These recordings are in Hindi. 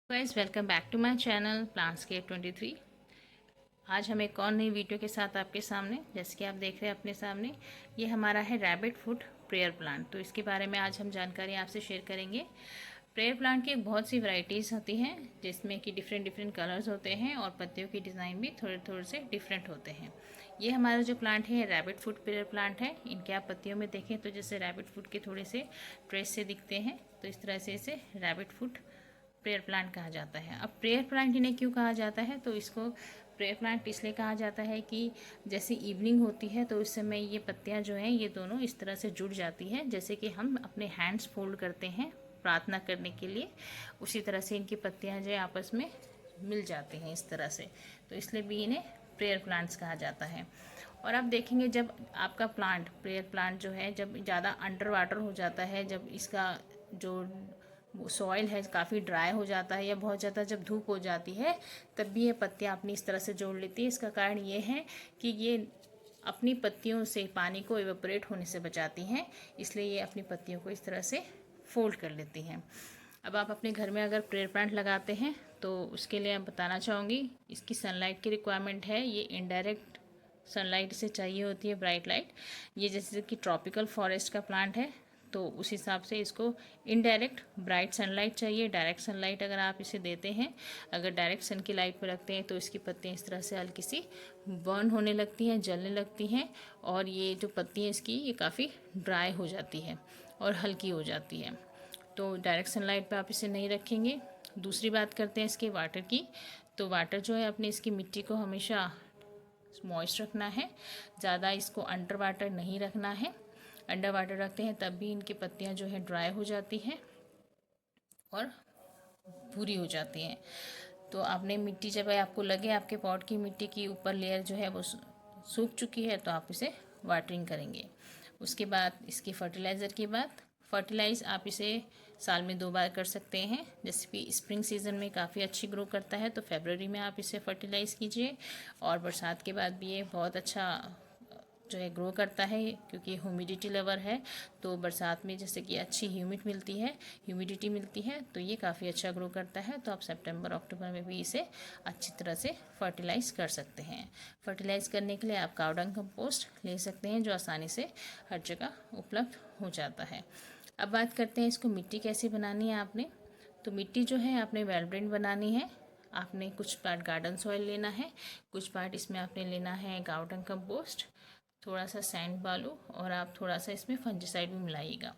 Guys welcome back to my channel plantscape 23। आज हम एक और नई वीडियो के साथ आपके सामने, जैसे कि आप देख रहे हैं अपने सामने, ये हमारा है रैबिट फुट प्रेयर प्लांट। तो इसके बारे में आज हम जानकारी आपसे शेयर करेंगे। प्रेयर प्लांट की बहुत सी वैरायटीज़ होती हैं, जिसमें कि डिफरेंट डिफरेंट कलर्स होते हैं और पत्तियों की डिज़ाइन भी थोड़े थोड़े से डिफरेंट होते हैं। ये हमारा जो प्लांट है रैबिट फुट प्रेयर प्लांट है। इनके आप पत्तियों में देखें तो जैसे रैबिट फुट के थोड़े से ट्रेस से दिखते हैं, तो इस तरह से इसे रैबिट फुट प्रेयर प्लांट कहा जाता है। अब प्रेयर प्लांट इन्हें क्यों कहा जाता है, तो इसको प्रेयर प्लांट इसलिए कहा जाता है कि जैसे इवनिंग होती है तो उस समय ये पत्तियां जो हैं ये दोनों इस तरह से जुड़ जाती हैं, जैसे कि हम अपने हैंड्स फोल्ड करते हैं प्रार्थना करने के लिए, उसी तरह से इनकी पत्तियां जो है आपस में मिल जाती हैं इस तरह से। तो इसलिए भी इन्हें प्रेयर प्लांट्स कहा जाता है। और आप देखेंगे जब आपका प्लांट प्रेयर प्लांट जो है जब ज़्यादा अंडर वाटर हो जाता है, जब इसका जो सॉइल है काफ़ी ड्राई हो जाता है या बहुत ज़्यादा जब धूप हो जाती है, तब भी ये पत्तियाँ अपनी इस तरह से जोड़ लेती है। इसका कारण ये है कि ये अपनी पत्तियों से पानी को इवेपोरेट होने से बचाती हैं, इसलिए ये अपनी पत्तियों को इस तरह से फोल्ड कर लेती हैं। अब आप अपने घर में अगर प्रेयर प्लांट लगाते हैं तो उसके लिए मैं बताना चाहूँगी, इसकी सनलाइट की रिक्वायरमेंट है। ये इनडायरेक्ट सनलाइट से चाहिए होती है, ब्राइट लाइट। ये जैसे कि ट्रॉपिकल फॉरेस्ट का प्लांट है तो उस हिसाब से इसको इनडायरेक्ट ब्राइट सनलाइट चाहिए। डायरेक्ट सनलाइट अगर आप इसे देते हैं, अगर डायरेक्ट सन की लाइट पर रखते हैं तो इसकी पत्तियाँ इस तरह से हल्की सी बर्न होने लगती हैं, जलने लगती हैं, और ये जो पत्ती है इसकी ये काफ़ी ड्राई हो जाती है और हल्की हो जाती है। तो डायरेक्ट सनलाइट पे आप इसे नहीं रखेंगे। दूसरी बात करते हैं इसके वाटर की। तो वाटर जो है अपने इसकी मिट्टी को हमेशा मॉइस्ट रखना है, ज़्यादा इसको अंडर वाटर नहीं रखना है। अंडर वाटर रखते हैं तब भी इनकी पत्तियां जो है ड्राई हो जाती हैं और भूरी हो जाती हैं। तो आपने मिट्टी जब आपको लगे आपके पॉट की मिट्टी की ऊपर लेयर जो है वो सूख चुकी है तो आप इसे वाटरिंग करेंगे। उसके बाद इसकी फर्टिलाइज़र की बात। फर्टिलाइज़ आप इसे साल में 2 बार कर सकते हैं। जैसे कि स्प्रिंग सीजन में काफ़ी अच्छी ग्रो करता है तो फरवरी में आप इसे फर्टिलाइज़ कीजिए, और बरसात के बाद भी ये बहुत अच्छा जो है ग्रो करता है, क्योंकि ह्यूमिडिटी लेवल है। तो बरसात में जैसे कि अच्छी ह्यूमिडिटी मिलती है तो ये काफ़ी अच्छा ग्रो करता है। तो आप सितंबर अक्टूबर में भी इसे अच्छी तरह से फर्टिलाइज़ कर सकते हैं। फर्टिलाइज़ करने के लिए आप कावडंग कंपोस्ट ले सकते हैं, जो आसानी से हर जगह उपलब्ध हो जाता है। अब बात करते हैं इसको मिट्टी कैसे बनानी है आपने। तो मिट्टी जो है आपने वेल ड्रेन बनानी है। आपने कुछ पार्ट गार्डन सॉइल लेना है, कुछ पार्ट इसमें आपने लेना है कावडंग कंपोस्ट, थोड़ा सा सैंड बालू, और आप थोड़ा सा इसमें फंजीसाइड भी मिलाइएगा।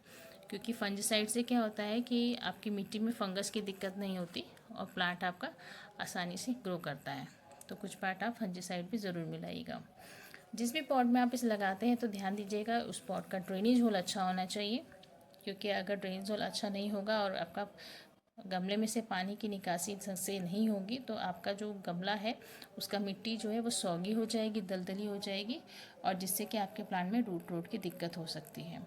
क्योंकि फंजीसाइड से क्या होता है कि आपकी मिट्टी में फंगस की दिक्कत नहीं होती और प्लांट आपका आसानी से ग्रो करता है। तो कुछ पार्ट आप फंजीसाइड भी ज़रूर मिलाइएगा। जिस भी पॉट में आप इसे लगाते हैं तो ध्यान दीजिएगा उस पॉट का ड्रेनेज होल अच्छा होना चाहिए, क्योंकि अगर ड्रेनेज होल अच्छा नहीं होगा और आपका गमले में से पानी की निकासी से नहीं होगी तो आपका जो गमला है उसका मिट्टी जो है वो सौगी हो जाएगी, दलदली हो जाएगी, और जिससे कि आपके प्लांट में रूट की दिक्कत हो सकती है।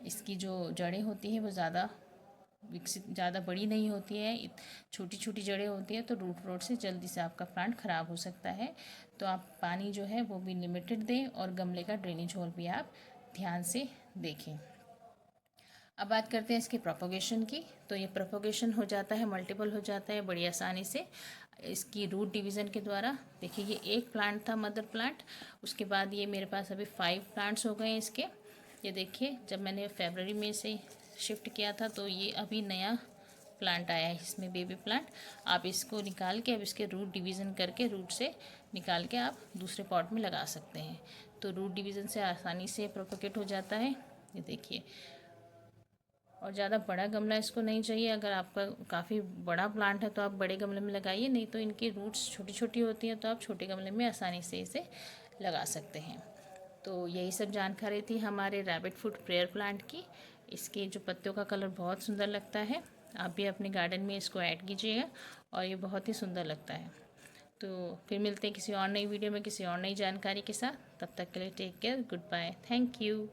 इसकी जो जड़ें होती हैं वो ज़्यादा बड़ी नहीं होती है, छोटी छोटी जड़ें होती है, तो रूट से जल्दी से आपका प्लांट ख़राब हो सकता है। तो आप पानी जो है वो भी लिमिटेड दें और गमले का ड्रेनेज होल भी आप ध्यान से देखें। अब बात करते हैं इसके प्रोपोगेशन की। तो ये प्रोपोगेशन हो जाता है, मल्टीपल हो जाता है बड़ी आसानी से इसकी रूट डिवीज़न के द्वारा। देखिए ये एक प्लांट था मदर प्लांट, उसके बाद ये मेरे पास अभी 5 प्लांट्स हो गए हैं इसके। ये देखिए जब मैंने फरवरी में से शिफ्ट किया था तो ये अभी नया प्लांट आया है, इसमें बेबी प्लांट। आप इसको निकाल के अब इसके रूट डिवीज़न करके रूट से निकाल के आप दूसरे पॉट में लगा सकते हैं। तो रूट डिवीज़न से आसानी से प्रोपोगेट हो जाता है। ये देखिए, और ज़्यादा बड़ा गमला इसको नहीं चाहिए। अगर आपका काफ़ी बड़ा प्लांट है तो आप बड़े गमले में लगाइए, नहीं तो इनकी रूट्स छोटी छोटी होती हैं तो आप छोटे गमले में आसानी से इसे लगा सकते हैं। तो यही सब जानकारी थी हमारे रैबिट फुट प्रेयर प्लांट की। इसके जो पत्तियों का कलर बहुत सुंदर लगता है, आप भी अपने गार्डन में इसको ऐड कीजिएगा और ये बहुत ही सुंदर लगता है। तो फिर मिलते हैं किसी और नई वीडियो में किसी और नई जानकारी के साथ। तब तक के लिए take care, goodbye, thank you.